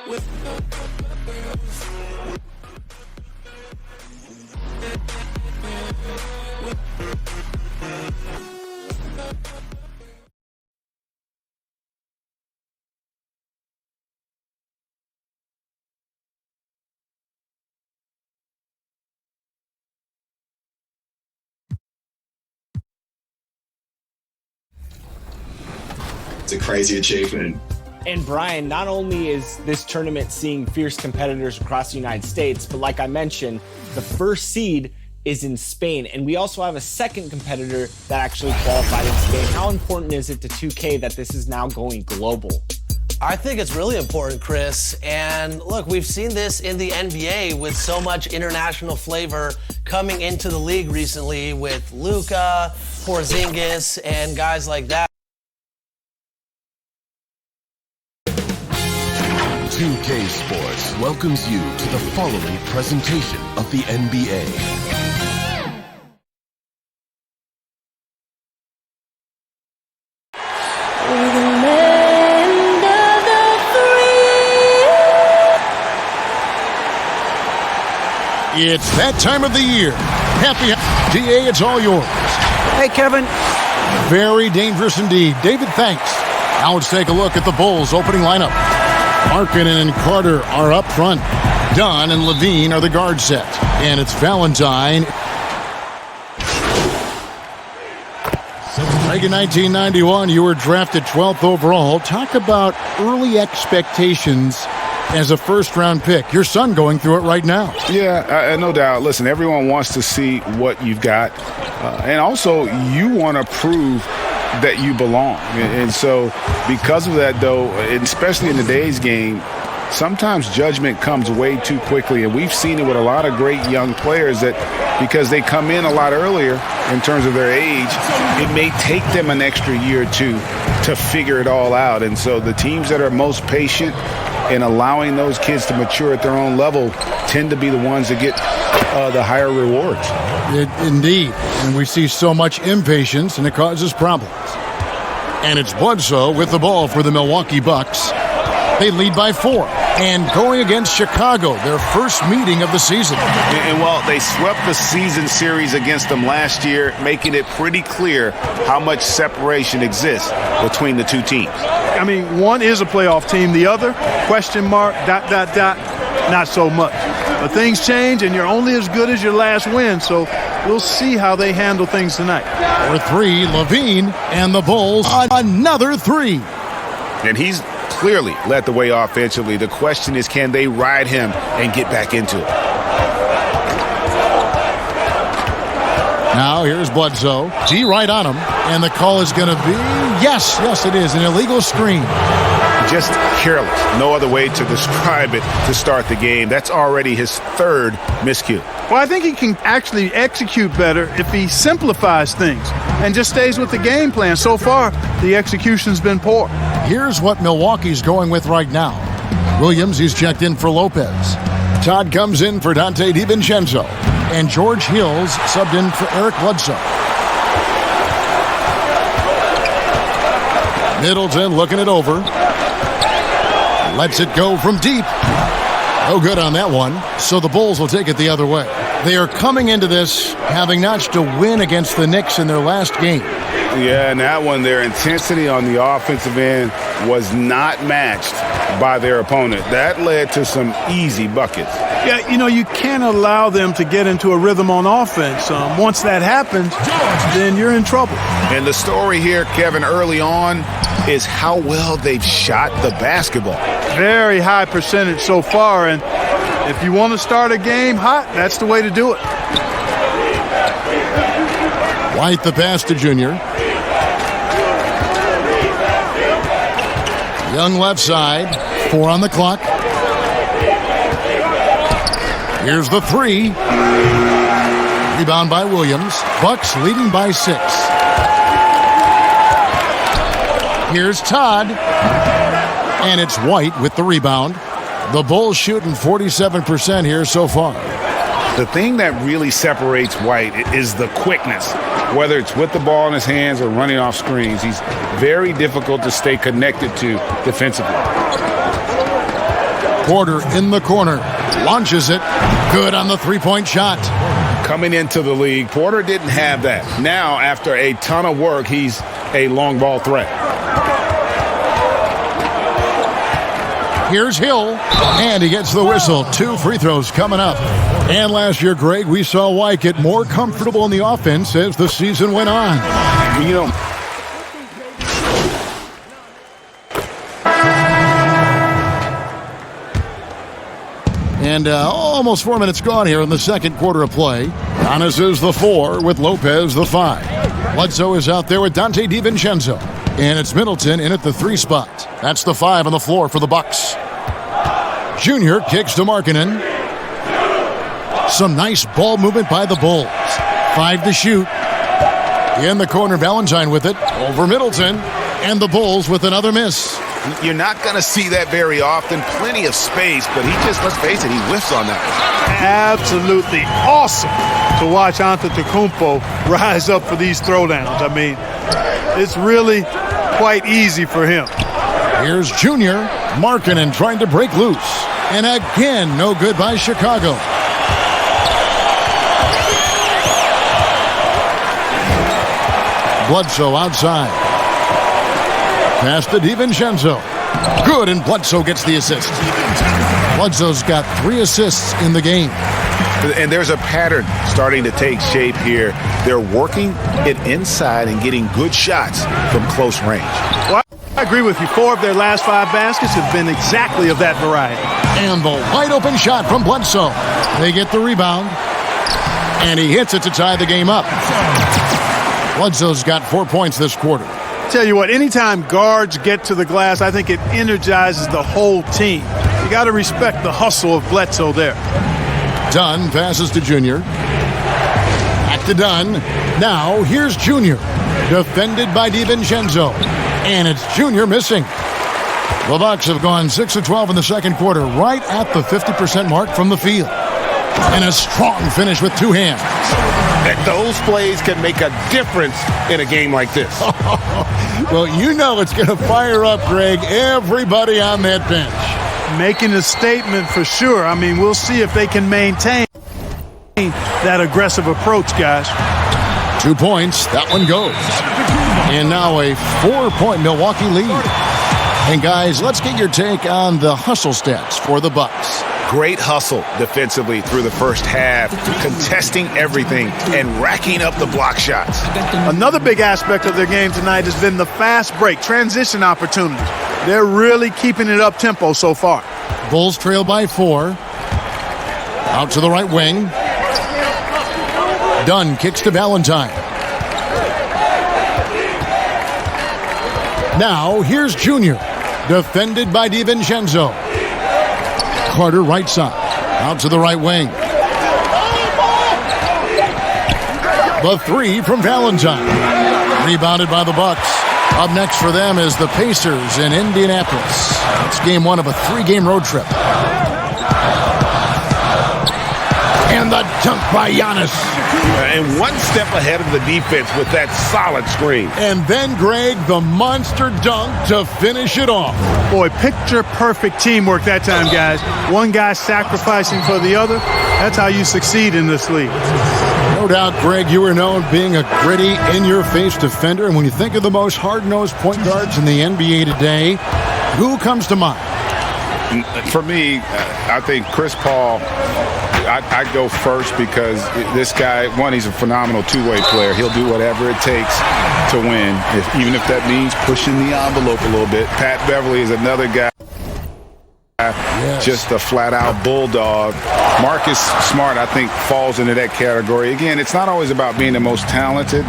It's a crazy achievement. And Brian, not only is this tournament seeing fierce competitors across the United States, but like I mentioned, the first seed is in Spain. And we also have a second competitor that actually qualified in Spain. How important is it to 2K that this is now going global? I think it's really important, Chris. And look, we've seen this in the NBA with so much international flavor coming into the league recently with Luka, Porzingis, and guys like that. 2K Sports welcomes you to the following presentation of the NBA. It's that time of the year. Happy DA, it's all yours. Hey, Kevin. Very dangerous indeed. David, thanks. Now let's take a look at the Bulls' opening lineup. Markkanen and Carter are up front. Dunn and Levine are the guard set. And it's Valentine. Back in 1991, you were drafted 12th overall. Talk about early expectations as a first-round pick. Your son going through it right now. Yeah, no doubt. Listen, everyone wants to see what you've got. And also, you want to prove that you belong. And so because of that, though, especially in today's game, sometimes judgment comes way too quickly. And we've seen it with a lot of great young players that because they come in a lot earlier in terms of their age, it may take them an extra year or two to figure it all out. And so the teams that are most patient in allowing those kids to mature at their own level tend to be the ones that get the higher rewards. Indeed. And we see so much impatience, and it causes problems. And it's Bledsoe with the ball for the Milwaukee Bucks. They lead by 4. And going against Chicago, their first meeting of the season. And well, they swept the season series against them last year, making it pretty clear how much separation exists between the two teams. I mean, one is a playoff team. The other, question mark, ... not so much. But things change, and you're only as good as your last win. So we'll see how they handle things tonight. For 3, Levine and the Bulls, another 3. And he's clearly led the way offensively. The question is, can they ride him and get back into it? Now here's Bledsoe. D right on him. And the call is going to be, yes, it is, an illegal screen. Just careless. No other way to describe it to start the game. That's already his 3rd miscue. Well, I think he can actually execute better if he simplifies things and just stays with the game plan. So far, the execution's been poor. Here's what Milwaukee's going with right now. Williams, he's checked in for Lopez. Todd comes in for Dante DiVincenzo. And George Hills subbed in for Eric Bledsoe. Middleton looking it over. Lets it go from deep. No good on that one. So the Bulls will take it the other way. They are coming into this having notched a win against the Knicks in their last game. Yeah, and that one, their intensity on the offensive end was not matched by their opponent. That led to some easy buckets. Yeah, you know, you can't allow them to get into a rhythm on offense. Once that happens, then you're in trouble. And the story here, Kevin, early on is how well they've shot the basketball. Very high percentage so far, and if you want to start a game hot, that's the way to do it. White the pass to Junior. Young left side. 4 on the clock. Here's the 3. Rebound by Williams. Bucks leading by 6. Here's Todd. And it's White with the rebound. The Bulls shooting 47% here so far. The thing that really separates White is the quickness. Whether it's with the ball in his hands or running off screens, he's very difficult to stay connected to defensively. Porter in the corner. Launches it. Good on the three-point shot. Coming into the league, Porter didn't have that. Now, after a ton of work, he's a long ball threat. Here's Hill, and he gets the whistle. 2 free throws coming up. And last year, Greg, we saw White get more comfortable in the offense as the season went on. You know, and almost 4 minutes gone here in the second quarter of play. Giannis is the 4 with Lopez the 5. Bledsoe is out there with Dante DiVincenzo. And it's Middleton in at the 3 spot. That's the 5 on the floor for the Bucks. Junior kicks to Markkanen. Some nice ball movement by the Bulls. 5 to shoot. In the corner, Valentine with it. Over Middleton. And the Bulls with another miss. you're not going to see that very often. Plenty of space, but he just, let's face it, he whiffs on that one. Absolutely awesome to watch Antetokounmpo rise up for these throwdowns. I mean, it's really quite easy for him. Here's Junior. Markkanen trying to break loose. And again, no good by Chicago. Bledsoe outside. Pass to DiVincenzo. Good, and Bledsoe gets the assist. Bledsoe's got 3 assists in the game. And there's a pattern starting to take shape here. They're working it inside and getting good shots from close range. Well, I agree with you. 4 of their last 5 baskets have been exactly of that variety. And the wide open shot from Bledsoe. They get the rebound. And he hits it to tie the game up. Bledsoe's got 4 points this quarter. Tell you what, anytime guards get to the glass, I think it energizes the whole team. You got to respect the hustle of Bledsoe there. Dunn passes to Junior. Back to Dunn. Now here's Junior. Defended by DiVincenzo. And it's Junior missing. The Bucks have gone 6 of 12 in the second quarter, right at the 50% mark from the field. And a strong finish with 2 hands. That those plays can make a difference in a game like this. Well, you know it's going to fire up, Greg, everybody on that bench. Making a statement for sure. I mean, we'll see if they can maintain that aggressive approach, guys. 2 points. That one goes. And now a 4-point Milwaukee lead. And guys, let's get your take on the hustle stats for the Bucks. Great hustle defensively through the first half, contesting everything and racking up the block shots. Another big aspect of their game tonight has been the fast break, transition opportunities. They're really keeping it up tempo so far. Bulls trail by 4. Out to the right wing. Dunn kicks to Valentine. Now here's Junior. Defended by DiVincenzo. Carter right side. Out to the right wing. The 3 from Valentine. Rebounded by the Bucks. Up next for them is the Pacers in Indianapolis. It's game 1 of a 3-game road trip. And the dunk by Giannis. And 1 step ahead of the defense with that solid screen. And then, Greg, the monster dunk to finish it off. Boy, picture-perfect teamwork that time, guys. One guy sacrificing for the other. That's how you succeed in this league. No doubt, Greg, you were known being a gritty, in-your-face defender. And when you think of the most hard-nosed point guards in the NBA today, who comes to mind? For me, I think Chris Paul. I'd go first because this guy, one, he's a phenomenal two-way player. He'll do whatever it takes to win, even if that means pushing the envelope a little bit. Pat Beverly is another guy, yes. Just a flat-out bulldog. Marcus Smart, I think, falls into that category. Again, it's not always about being the most talented,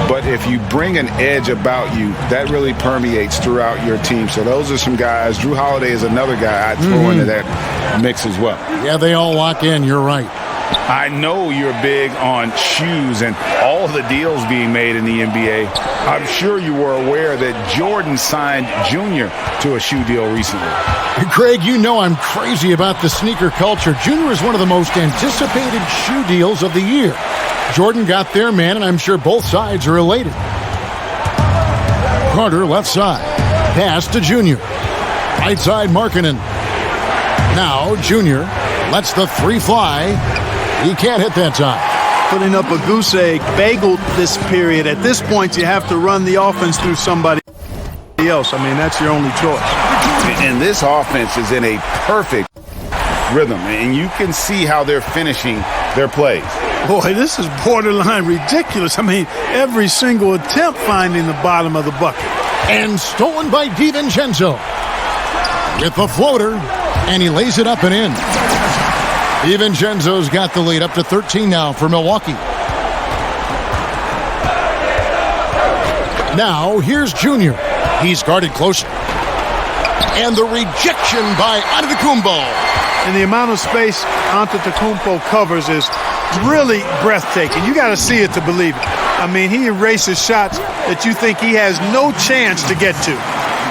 but if you bring an edge about you, that really permeates throughout your team. So those are some guys. Drew Holiday is another guy I'd throw into that mix as well. Yeah, they all lock in. You're right. I know you're big on shoes and all the deals being made in the NBA. I'm sure you were aware that Jordan signed Junior to a shoe deal recently. Craig, you know I'm crazy about the sneaker culture. Junior is one of the most anticipated shoe deals of the year. Jordan got their man, and I'm sure both sides are elated. Carter left side. Pass to Junior. Right side, Markkanen. Now, Junior lets the three fly. He can't hit that time. Putting up a goose egg, bageled this period. At this point, you have to run the offense through somebody else. I mean, that's your only choice. And this offense is in a perfect rhythm, and you can see how they're finishing their plays. Boy, this is borderline ridiculous. I mean, every single attempt finding the bottom of the bucket. And stolen by DiVincenzo with the floater, and he lays it up and in. DiVincenzo's got the lead up to 13 now for Milwaukee. Now, here's Junior. He's guarded closely. And the rejection by Antetokounmpo. And the amount of space Antetokounmpo covers is really breathtaking. You got to see it to believe it. I mean, he erases shots that you think he has no chance to get to.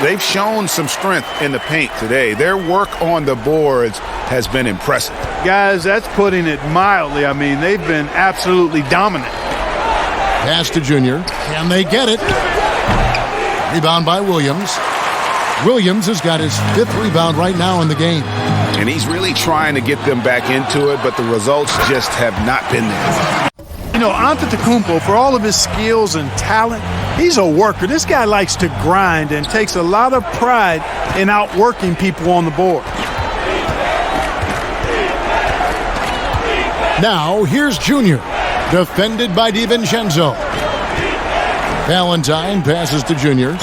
They've shown some strength in the paint today. Their work on the boards has been impressive. Guys, that's putting it mildly. I mean, they've been absolutely dominant. Pass to Junior. Can they get it? Rebound by Williams. Williams has got his 5th rebound right now in the game. And he's really trying to get them back into it, but the results just have not been there. You know, Antetokounmpo, for all of his skills and talent, he's a worker. This guy likes to grind and takes a lot of pride in outworking people on the board. Now, here's Junior, defended by DiVincenzo. Valentine passes to Junior.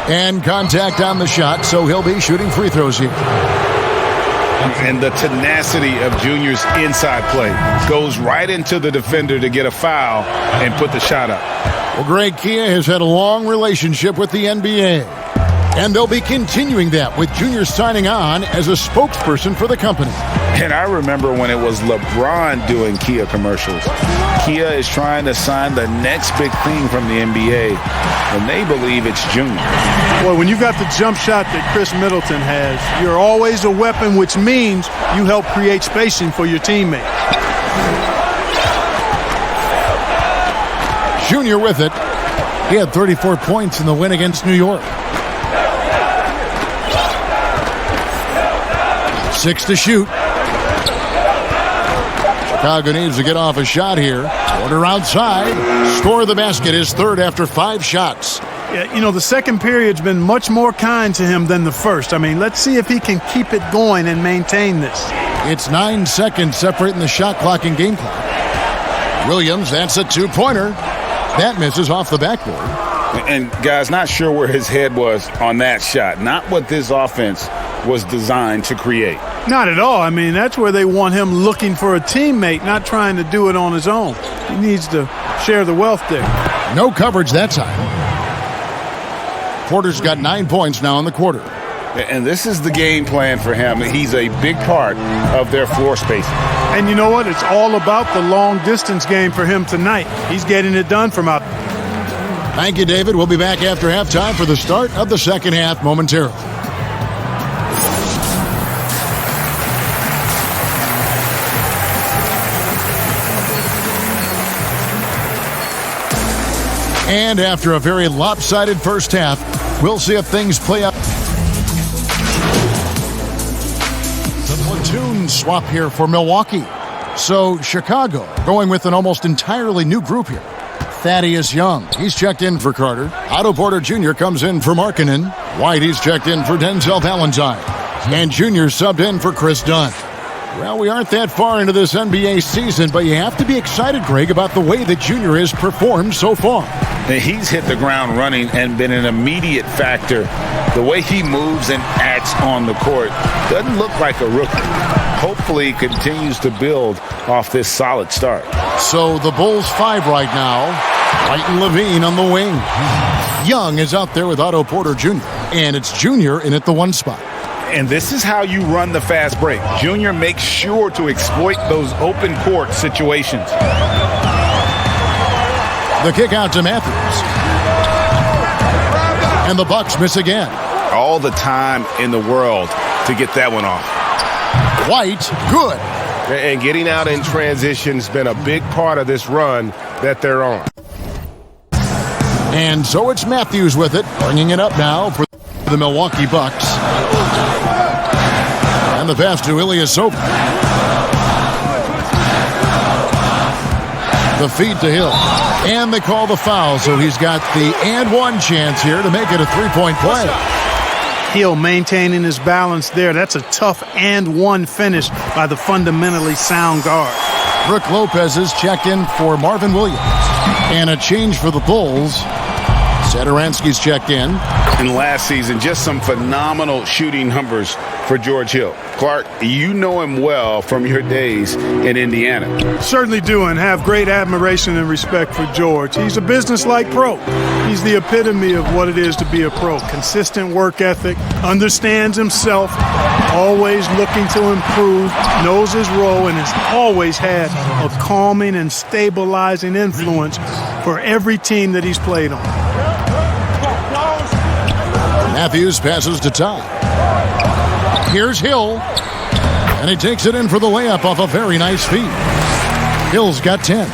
And contact on the shot, so he'll be shooting free throws here. And the tenacity of Junior's inside play goes right into the defender to get a foul and put the shot up. Well, Greg Kia has had a long relationship with the NBA. And they'll be continuing that with Junior signing on as a spokesperson for the company. And I remember when it was LeBron doing Kia commercials. Kia is trying to sign the next big thing from the NBA, and they believe it's Junior. Boy, when you've got the jump shot that Chris Middleton has, you're always a weapon, which means you help create spacing for your teammate. Junior with it. He had 34 points in the win against New York. 6 to shoot. Chicago needs to get off a shot here. Porter outside. Score the basket, his 3rd after 5 shots. Yeah, you know, the second period's been much more kind to him than the first. I mean, let's see if he can keep it going and maintain this. It's 9 seconds separating the shot clock and game clock. Williams, that's a 2-pointer. That misses off the backboard. And, guys, not sure where his head was on that shot. Not what this offense was designed to create. Not at all. I mean, that's where they want him looking for a teammate, not trying to do it on his own. He needs to share the wealth there. No coverage that time. Porter's got 9 points now in the quarter. And this is the game plan for him. He's a big part of their floor spacing. And you know what? It's all about the long-distance game for him tonight. He's getting it done from out. Thank you, David. We'll be back after halftime for the start of the second half momentarily. And after a very lopsided first half, we'll see if things play out. The platoon swap here for Milwaukee. So Chicago going with an almost entirely new group here. Thaddeus Young, he's checked in for Carter. Otto Porter Jr. comes in for Markkanen. White, he's checked in for Denzel Valentine. And Jr. subbed in for Chris Dunn. Well, we aren't that far into this NBA season, but you have to be excited, Greg, about the way that Junior has performed so far. He's hit the ground running and been an immediate factor. The way he moves and acts on the court doesn't look like a rookie. Hopefully continues to build off this solid start. So the Bulls 5 right now. White and Levine on the wing. Young is out there with Otto Porter Jr. And it's Junior in at the 1 spot. And this is how you run the fast break. Junior makes sure to exploit those open court situations. The kick out to Matthews. And the Bucks miss again. All the time in the world to get that one off. White, good. And getting out in transition has been a big part of this run that they're on. And so it's Matthews with it, bringing it up now for the Milwaukee Bucks. And the pass to Ilyasova. The feed to Hill. And they call the foul, so he's got the and one chance here to make it a three-point play. Hill maintaining his balance there. That's a tough and one finish by the fundamentally sound guard. Brook Lopez is checked in for Marvin Williams. And a change for the Bulls. Satoransky's checked in. And last season, just some phenomenal shooting numbers for George Hill. Clark, you know him well from your days in Indiana. Certainly do, and have great admiration and respect for George. He's a business-like pro. He's the epitome of what it is to be a pro. Consistent work ethic, understands himself, always looking to improve, knows his role, and has always had a calming and stabilizing influence for every team that he's played on. Matthews passes to Todd. Here's Hill. And he takes it in for the layup off a very nice feed. Hill's got 10.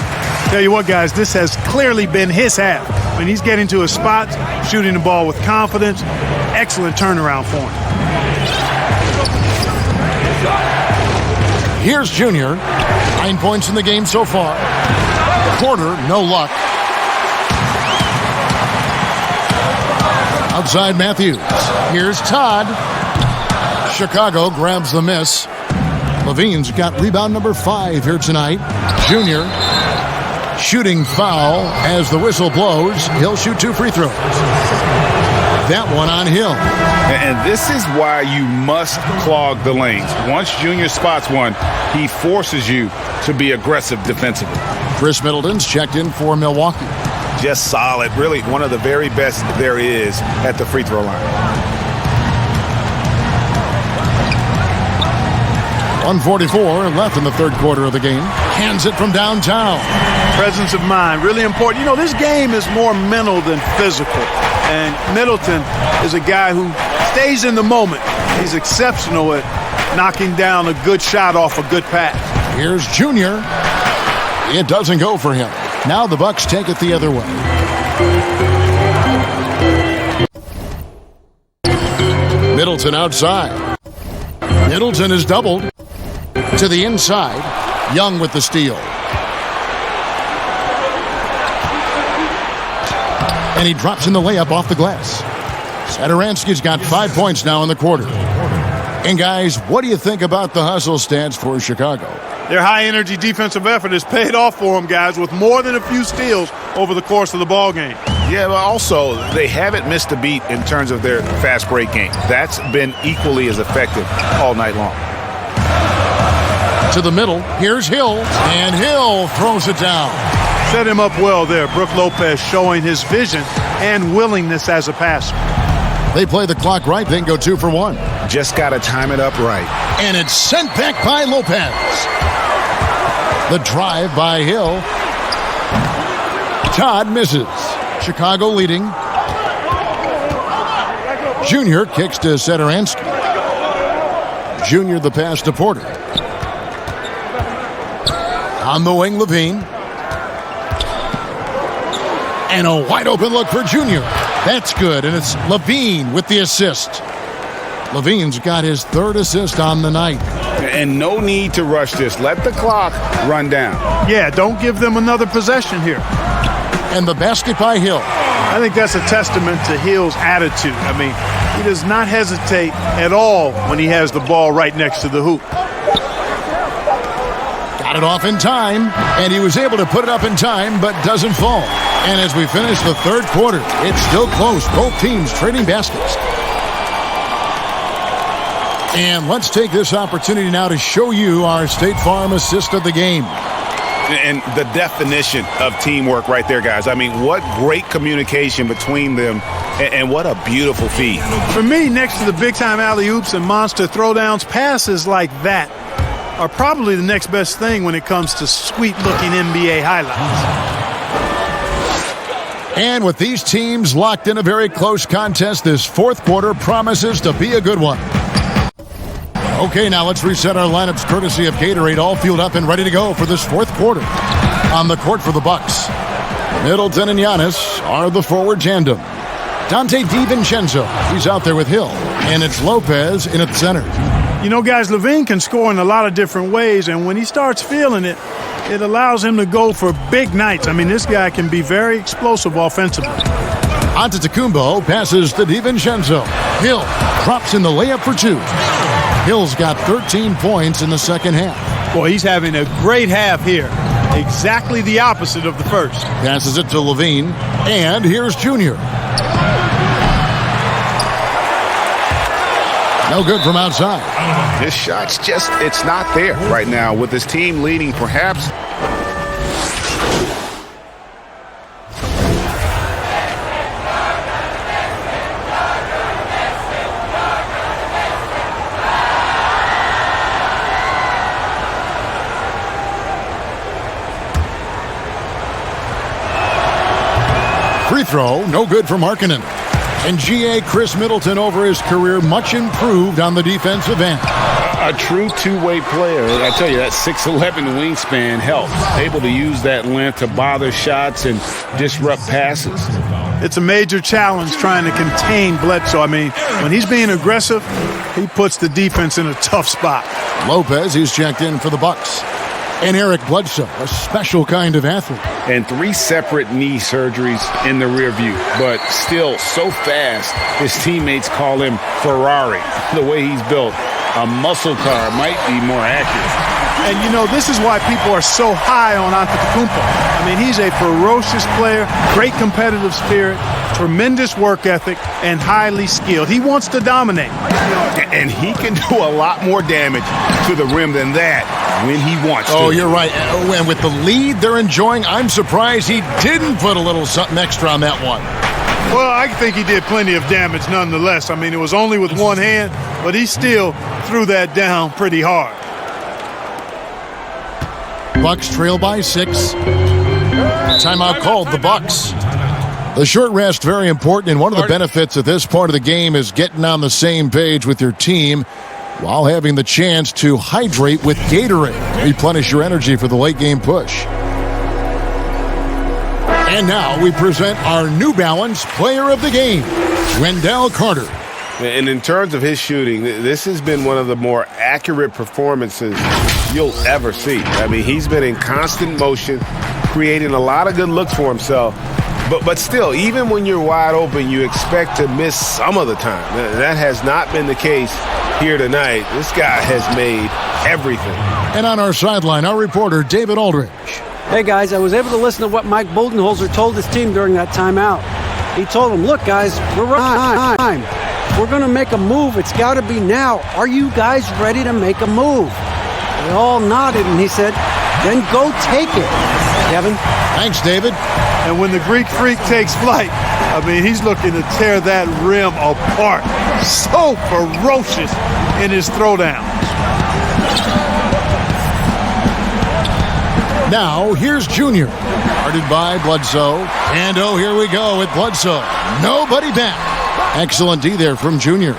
Tell you what, guys, this has clearly been his half. When he's getting to his spots, shooting the ball with confidence, excellent turnaround for him. Here's Junior. 9 points in the game so far. Porter, no luck. Outside Matthews. Here's Todd. Chicago grabs the miss. Levine's got rebound number 5 here tonight. Junior shooting foul as the whistle blows. He'll shoot 2 free throws. That one on Hill. And this is why you must clog the lanes. Once Junior spots one, he forces you to be aggressive defensively. Chris Middleton's checked in for Milwaukee. Just solid. Really one of the very best there is at the free throw line. 1:44 left in the third quarter of the game. Hands it from downtown. Presence of mind, really important. You know, this game is more mental than physical. And Middleton is a guy who stays in the moment. He's exceptional at knocking down a good shot off a good pass. Here's Junior. It doesn't go for him. Now the Bucks take it the other way. Middleton outside. Middleton is doubled. To the inside. Young with the steal. And he drops in the layup off the glass. Satoransky's got 5 points now in the quarter. And guys, what do you think about the hustle stats for Chicago? Their high-energy defensive effort has paid off for them, guys, with more than a few steals over the course of the ball game. Yeah, but also they haven't missed a beat in terms of their fast break game. That's been equally as effective all night long. To the middle, here's Hill, and Hill throws it down. Set him up well there. Brook Lopez showing his vision and willingness as a passer. They play the clock right, then go 2 for 1. Just got to time it up right. And it's sent back by Lopez. The drive by Hill. Todd misses. Chicago leading. Junior kicks to Satoransky. Junior the pass to Porter. On the wing, Levine. And a wide open look for Junior. That's good, and it's Levine with the assist. Levine's got his 3rd assist on the night. And no need to rush this. Let the clock run down. Yeah, don't give them another possession here. And the basket by Hill. I think that's a testament to Hill's attitude. I mean, he does not hesitate at all when he has the ball right next to the hoop. Got it off in time, and he was able to put it up in time, but doesn't fall. And as we finish the third quarter, it's still close. Both teams trading baskets. And let's take this opportunity now to show you our State Farm assist of the game. And the definition of teamwork right there, guys. I mean, what great communication between them, and what a beautiful feed. For me, next to the big-time alley-oops and monster throwdowns, passes like that are probably the next best thing when it comes to sweet-looking NBA highlights. And with these teams locked in a very close contest, this fourth quarter promises to be a good one. Okay, now let's reset our lineups courtesy of Gatorade, all fueled up and ready to go for this fourth quarter. On the court for the Bucks, Middleton and Giannis are the forward tandem. Dante DiVincenzo, he's out there with Hill. And it's Lopez in at center. You know, guys, LaVine can score in a lot of different ways, and when he starts feeling it, it allows him to go for big nights. I mean, this guy can be very explosive offensively. Antetokounmpo passes to DiVincenzo. Hill drops in the layup for 2. Hill's got 13 points in the second half. Boy, he's having a great half here. Exactly the opposite of the first. Passes it to LaVine, and here's Junior. No good from outside. His shot's just, it's not there right now with his team leading perhaps. Free throw, no good from Markkanen. And G.A. Chris Middleton over his career, much improved on the defensive end. A true two-way player. I tell you, that 6'11" wingspan helps. Able to use that length to bother shots and disrupt passes. It's a major challenge trying to contain Bledsoe. I mean, when he's being aggressive, he puts the defense in a tough spot. Lopez, who's checked in for the Bucks. And Eric Bledsoe, a special kind of athlete. And 3 separate knee surgeries in the rear view, but still so fast, his teammates call him Ferrari. The way he's built, a muscle car might be more accurate. And, you know, this is why people are so high on Antetokounmpo. I mean, he's a ferocious player, great competitive spirit, tremendous work ethic, and highly skilled. He wants to dominate. And he can do a lot more damage to the rim than that when he wants to. Oh, you're right. And with the lead they're enjoying, I'm surprised he didn't put a little something extra on that one. Well, I think he did plenty of damage nonetheless. I mean, it was only with one hand, but he still threw that down pretty hard. Bucks trail by 6. Timeout called the Bucks. The short rest, very important, and one of the benefits of this part of the game is getting on the same page with your team while having the chance to hydrate with Gatorade. Replenish your energy for the late game push. And now we present our New Balance Player of the Game, Wendell Carter. And in terms of his shooting, this has been one of the more accurate performances you'll ever see. I mean, he's been in constant motion, creating a lot of good looks for himself. But still, even when you're wide open, you expect to miss some of the time. That has not been the case here tonight. This guy has made everything. And on our sideline, our reporter, David Aldridge. Hey, guys, I was able to listen to what Mike Budenholzer told his team during that timeout. He told them, look, guys, we're running time. We're going to make a move. It's got to be now. Are you guys ready to make a move? They all nodded, and he said, then go take it. Kevin? Thanks, David. And when the Greek Freak takes flight, I mean, he's looking to tear that rim apart. So ferocious in his throwdowns. Now, here's Junior. Guarded by Bledsoe. And, oh, here we go with Bledsoe. Nobody back. Excellent D there from Junior.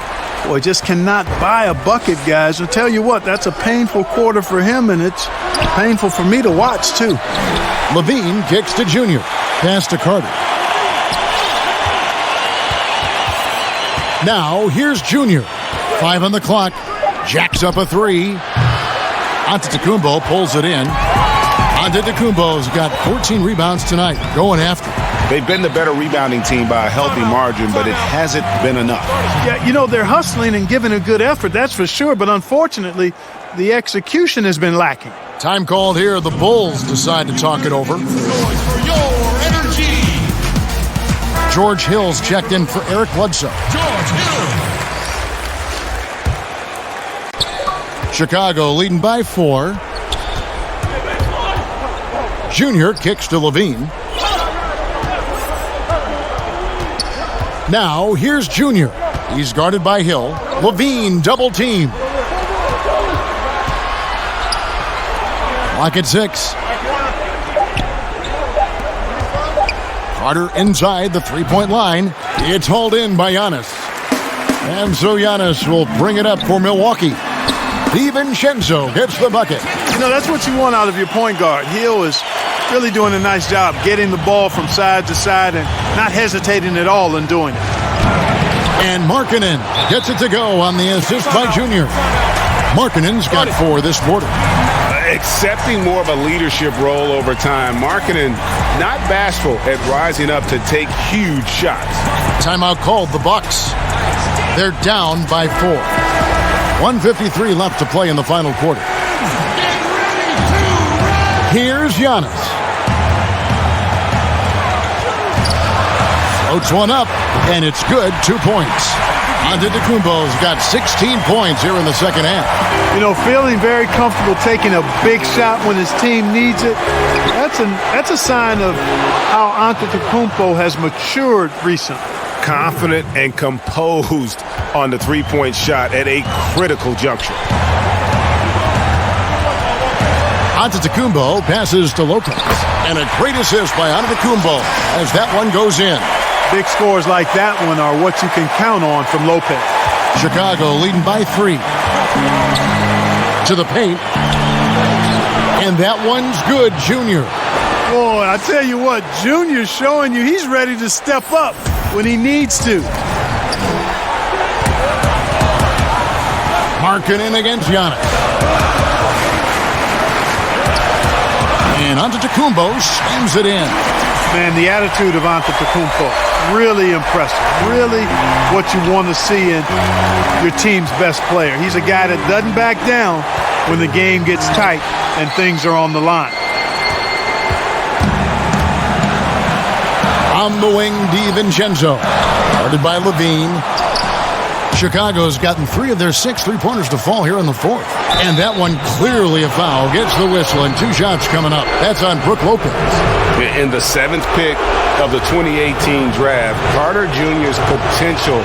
Boy, just cannot buy a bucket, guys. I'll tell you what, that's a painful quarter for him, and it's painful for me to watch, too. LaVine kicks to Junior. Pass to Carter. Now, here's Junior. 5 on the clock. Jacks up a 3. Antetokounmpo pulls it in. Antetokounmpo's got 14 rebounds tonight. Going after. They've been the better rebounding team by a healthy margin, but it hasn't been enough. Yeah, you know, they're hustling and giving a good effort, that's for sure, but unfortunately, the execution has been lacking. Time called here. The Bulls decide to talk it over. George Hill's checked in for Eric Bledsoe. Chicago leading by 4. Junior kicks to LaVine. Now, here's Junior. He's guarded by Hill. LaVine double team. Clock at 6. Carter inside the three-point line. It's hauled in by Giannis. And so Giannis will bring it up for Milwaukee. DiVincenzo gets the bucket. You know, that's what you want out of your point guard. Hill is really doing a nice job getting the ball from side to side and not hesitating at all in doing it. And Markkanen gets it to go on the assist by Junior. Markkanen's got 4 this quarter. Accepting more of a leadership role over time. Markkanen not bashful at rising up to take huge shots. Timeout called the Bucks. They're down by 4. 1:53 left to play in the final quarter. Here's Giannis. Floats one up, and it's good. 2 points. Antetokounmpo's got 16 points here in the second half. You know, feeling very comfortable taking a big shot when his team needs it. That's a sign of how Antetokounmpo has matured recently. Confident and composed on the three-point shot at a critical juncture. Antetokounmpo passes to Lopez. And a great assist by Antetokounmpo as that one goes in. Big scores like that one are what you can count on from Lopez. Chicago leading by 3. To the paint. And that one's good, Junior. Boy, I tell you what, Junior's showing you he's ready to step up when he needs to. Markkanen against Giannis. And Antetokounmpo slams it in. Man, the attitude of Antetokounmpo, really impressive. Really what you want to see in your team's best player. He's a guy that doesn't back down when the game gets tight and things are on the line. On the wing, DiVincenzo. Guarded by Levine. Chicago's gotten 3 of their 6 three-pointers to fall here in the fourth. And that one clearly a foul. Gets the whistle and 2 shots coming up. That's on Brook Lopez. In the 7th pick of the 2018 draft, Carter Jr.'s potential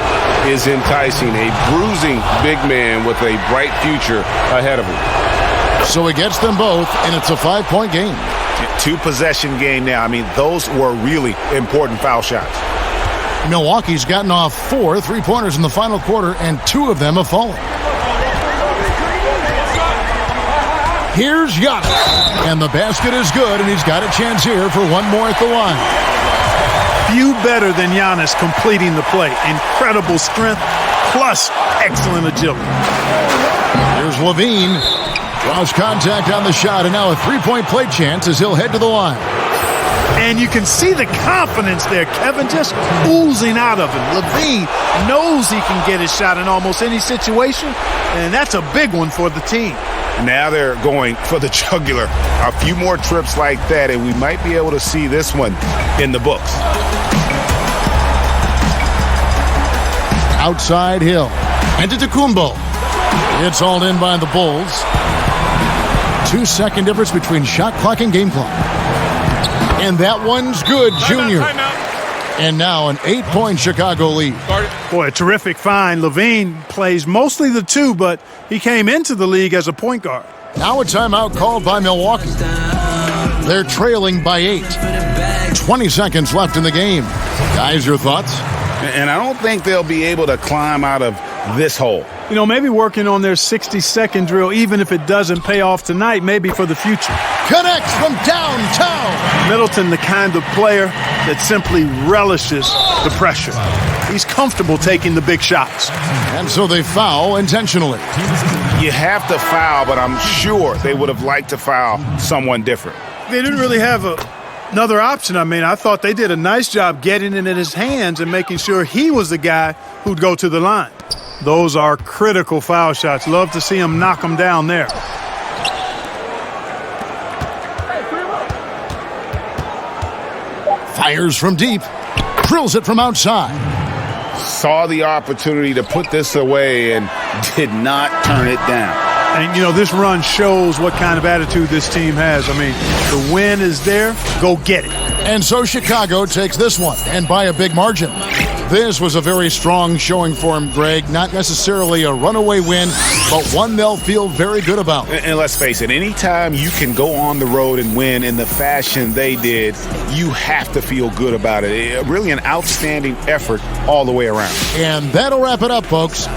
is enticing. A bruising big man with a bright future ahead of him. So he gets them both, and it's a 5-point game. 2-possession game now. I mean, those were really important foul shots. Milwaukee's gotten off 4 three-pointers in the final quarter, and 2 of them have fallen. Here's Giannis. And the basket is good, and he's got a chance here for one more at the line. Few better than Giannis completing the play. Incredible strength, plus excellent agility. Here's Levine. Draws contact on the shot, and now a 3-point play chance as he'll head to the line. And you can see the confidence there, Kevin, just oozing out of him. Levine knows he can get his shot in almost any situation, and that's a big one for the team. Now they're going for the jugular. A few more trips like that, and we might be able to see this one in the books. Outside Hill. Antetokounmpo. It's hauled in by the Bulls. 2-second difference between shot clock and game clock. And that one's good, Junior. And now an 8-point Chicago lead. Boy, a terrific find. Levine plays mostly the 2, but he came into the league as a point guard. Now a timeout called by Milwaukee. They're trailing by 8. 20 seconds left in the game. Guys, your thoughts? And I don't think they'll be able to climb out of this hole. You know, maybe working on their 60-second drill, even if it doesn't pay off tonight, maybe for the future. Connects from downtown. Middleton, the kind of player that simply relishes the pressure. He's comfortable taking the big shots. And so they foul intentionally. You have to foul, but I'm sure they would have liked to foul someone different. They didn't really have another option. I mean, I thought they did a nice job getting it in his hands and making sure he was the guy who'd go to the line. Those are critical foul shots. Love to see him knock them down there. Fires from deep. Drills it from outside. Saw the opportunity to put this away and did not turn it down. And, you know, this run shows what kind of attitude this team has. I mean, the win is there. Go get it. And so Chicago takes this one, and by a big margin. This was a very strong showing for him, Greg. Not necessarily a runaway win, but one they'll feel very good about. And let's face it, anytime you can go on the road and win in the fashion they did, you have to feel good about it. Really an outstanding effort all the way around. And that'll wrap it up, folks.